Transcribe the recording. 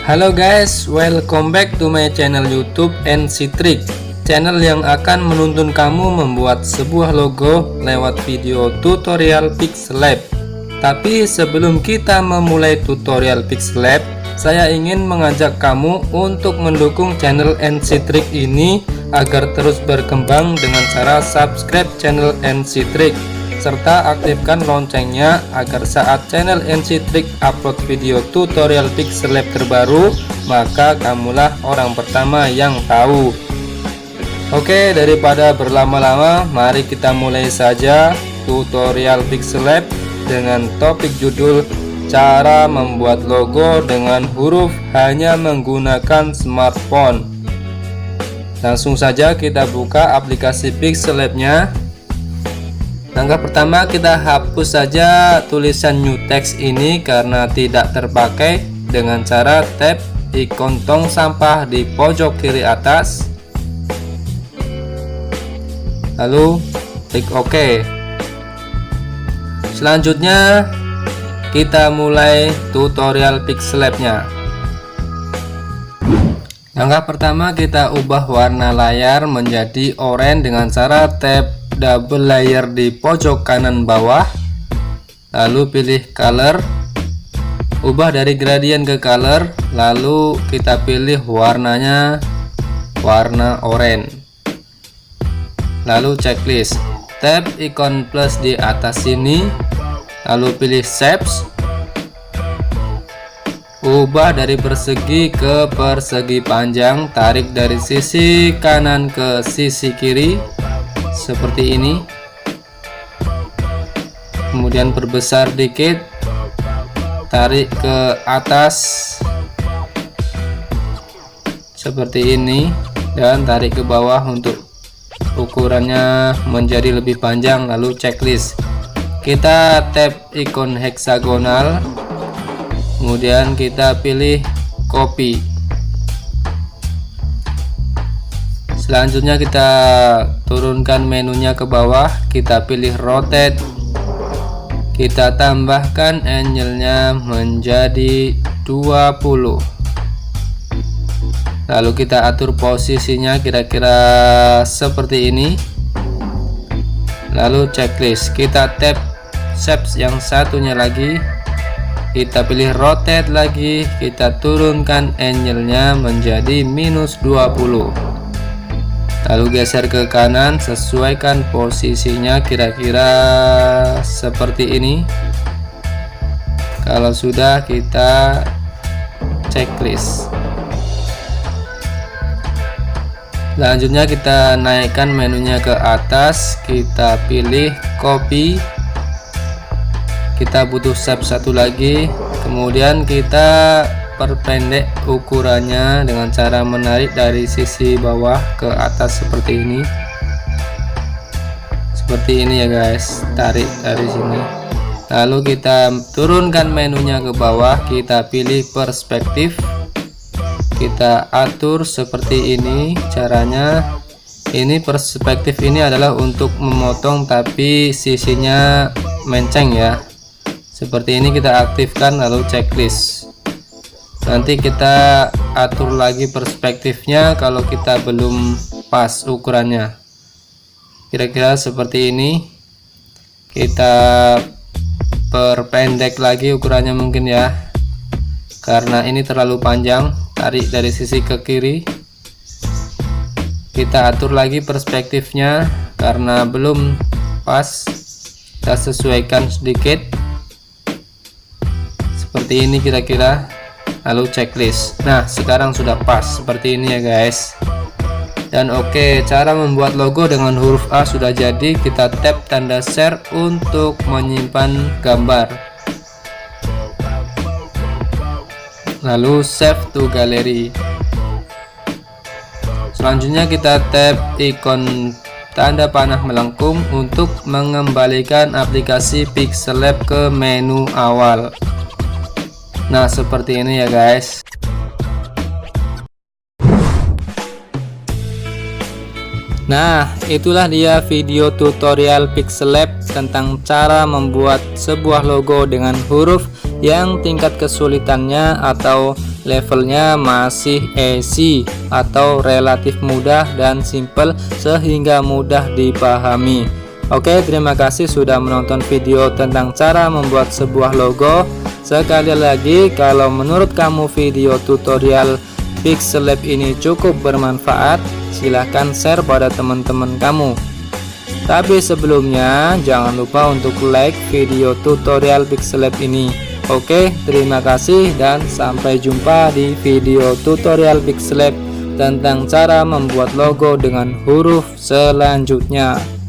Halo guys, welcome back to my channel YouTube NC Trick, channel yang akan menuntun kamu membuat sebuah logo lewat video tutorial Pixellab. Tapi sebelum kita memulai tutorial Pixellab, saya ingin mengajak kamu untuk mendukung channel NC Trick ini agar terus berkembang dengan cara subscribe channel NC Trick serta aktifkan loncengnya agar saat channel NC Trick upload video tutorial Pixellab terbaru, maka kamulah orang pertama yang tahu. Oke, daripada berlama-lama, mari kita mulai saja tutorial Pixellab dengan topik judul cara membuat logo dengan huruf hanya menggunakan smartphone. Langsung saja kita buka aplikasi Pixellab-nya. Langkah pertama, kita hapus saja tulisan new text ini karena tidak terpakai dengan cara tap ikon tong sampah di pojok kiri atas, lalu klik OK. Selanjutnya kita mulai tutorial Pixellab-nya. Langkah pertama, kita ubah warna layar menjadi oranye dengan cara tap double layer di pojok kanan bawah, lalu pilih color, ubah dari gradient ke color, lalu kita pilih warnanya warna oranye, lalu checklist, tap ikon plus di atas sini, lalu pilih shapes, ubah dari persegi ke persegi panjang, tarik dari sisi kanan ke sisi kiri seperti ini, kemudian perbesar dikit, tarik ke atas seperti ini, dan tarik ke bawah untuk ukurannya menjadi lebih panjang, lalu checklist. Kita tap ikon heksagonal, kemudian kita pilih copy. Selanjutnya kita turunkan menunya ke bawah, kita pilih rotate, kita tambahkan angle-nya menjadi 20, lalu kita atur posisinya kira-kira seperti ini, lalu checklist. Kita tap shapes yang satunya lagi, kita pilih rotate lagi, kita turunkan angle-nya menjadi -20, lalu geser ke kanan, sesuaikan posisinya kira-kira seperti ini. Kalau sudah, kita checklist. Selanjutnya kita naikkan menunya ke atas, kita pilih copy, kita butuh shape satu lagi, kemudian kita perpendek ukurannya dengan cara menarik dari sisi bawah ke atas seperti ini ya guys, tarik dari sini, lalu kita turunkan menunya ke bawah, kita pilih perspektif, kita atur seperti ini caranya. Ini perspektif ini adalah untuk memotong tapi sisinya menceng ya, seperti ini. Kita aktifkan lalu checklist. Nanti kita atur lagi perspektifnya kalau kita belum pas ukurannya, kira-kira seperti ini. Kita perpendek lagi ukurannya mungkin ya, karena ini terlalu panjang. Tarik dari sisi ke kiri, kita atur lagi perspektifnya karena belum pas, kita sesuaikan sedikit seperti ini kira-kira, lalu checklist. Nah, sekarang sudah pas seperti ini ya guys. Dan oke, cara membuat logo dengan huruf A sudah jadi. Kita tap tanda share untuk menyimpan gambar, lalu save to gallery. Selanjutnya kita tap ikon tanda panah melengkung untuk mengembalikan aplikasi Pixellab ke menu awal. Nah, seperti ini ya guys. Nah, itulah dia video tutorial Pixellab tentang cara membuat sebuah logo dengan huruf yang tingkat kesulitannya atau levelnya masih easy atau relatif mudah dan simple sehingga mudah dipahami. Oke, terima kasih sudah menonton video tentang cara membuat sebuah logo. Sekali lagi, kalau menurut kamu video tutorial Pixel Lab ini cukup bermanfaat, silahkan share pada teman-teman kamu. Tapi sebelumnya, jangan lupa untuk like video tutorial Pixel Lab ini. Oke, terima kasih dan sampai jumpa di video tutorial Pixel Lab tentang cara membuat logo dengan huruf selanjutnya.